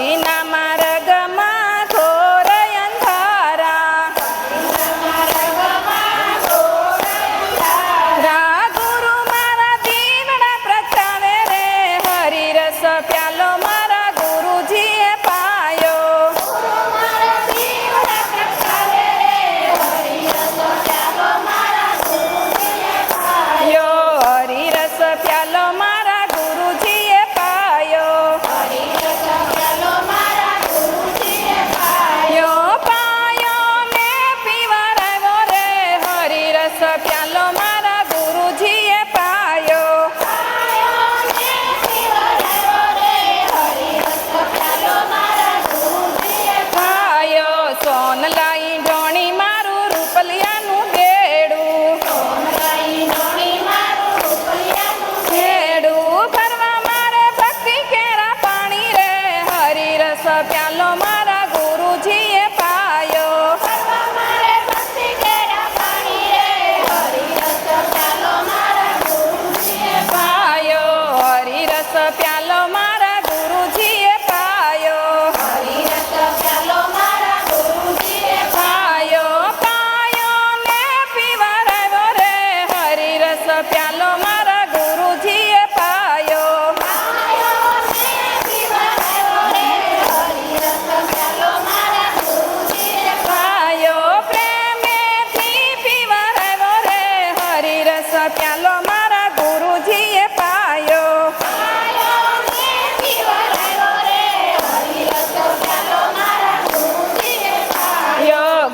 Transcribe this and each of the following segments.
ભક્તિના માર્ગમાં ઘોર અંધારા ગુરુ મારા દીવડા પ્રગટાવે રે હરિરસ પ્યાલો મારા ગુરુજીએ પાયો હરિરસ પ્યાલો મારા ગુરુજીએ પાયો પાયો ને પીવરાવ્યો રે હરિરસ પ્યાલો મારા ગુરુજીએ પાયો પાયો સોનલાઈ ઢોણી મારું રૂપલિયાનું બેડું ભરવા મારે ભક્તિ કેરા પાણી રે હરિરસ પ્યાલો મારા ગુરુજીએ પાયો પાયો હરિરસ પ્યાલો મારા ગુરુજીએ પાયો પાયો ને પીવરાવ્યો રે હરિરસ પ્યાલો મારા ગુરુજીએ પાયો પાયો પ્રેમેથી પીવરાવ્યો રે હરિરસ પ્યાલો મારા ગુરુજીએ પાયો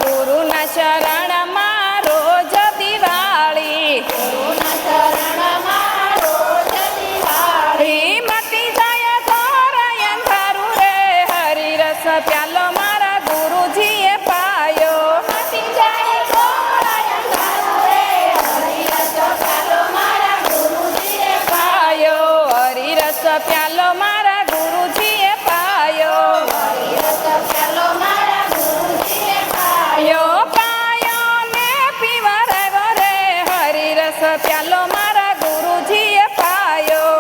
ગુરુના શરણમાં રોજ દિવાળી મટી જાય ઘોર અંધારું રે હરિરસ પ્યાલો મારા ગુરુજીએ પાયો પાયો હરિરસ પ્યાલો મારા ગુરુજીએ પાયો પાયો ને પીવરાવ્યો રે હરિરસ પ્યાલો મારા ગુરુજીએ પાયો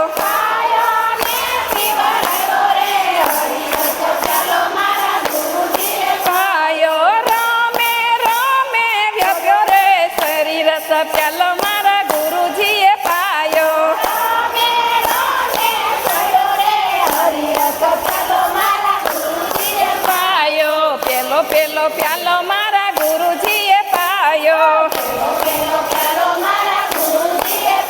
પાયો રમે રમે વ્યાપ્યો રે હરિરસ પ્યાલો મારા ગુરુજીએ પાયો પાયો પેલો પેલો પ્યાલો મારા ગુરુજીએ પાયો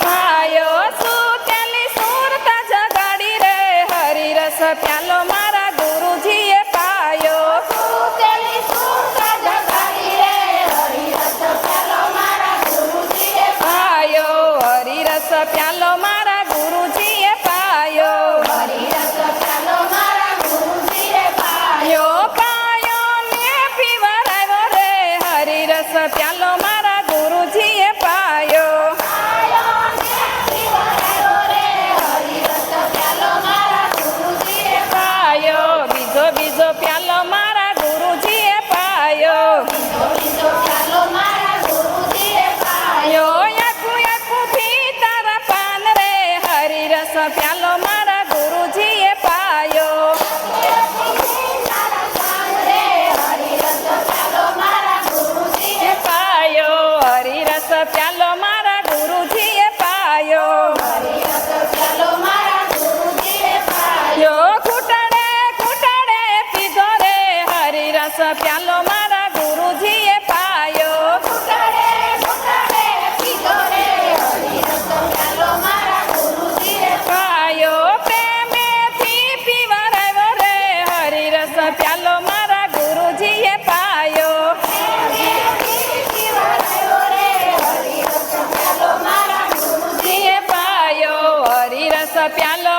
પાયો સુતેલી સુરતા જગાડી રે હરિરસ પ્યાલો મારા ગુરુજીએ પાયો પાયો હરિરસ પ્યાલો મારા ગુરુજીએ પાયો પાયો ને પીવરાવ્યો રે હરિરસ પ્યાલો મારા ગુરુજીએ પાયો પાયો બીજો બીજો પ્યાલો મારા ગુરુજીએ પાયો આખું આખું તારા પાન રે હરિરસ પ્યાલો મારા ગુરુજીએ પાયો પાયો હરિરસ પ્યાલો મારા ગુરુજીએ પાયો ઘૂંટડે ઘૂંટડે પીધો રે હરિરસ પ્યાલો મારા ગુરુજીએ પાયો પાયો પ્રેમેથી પીવરાવ્યો રે હરિરસ પ્યાલો મારા ગુરુજીએ પાયો પાયો હરિરસ પ્યાલો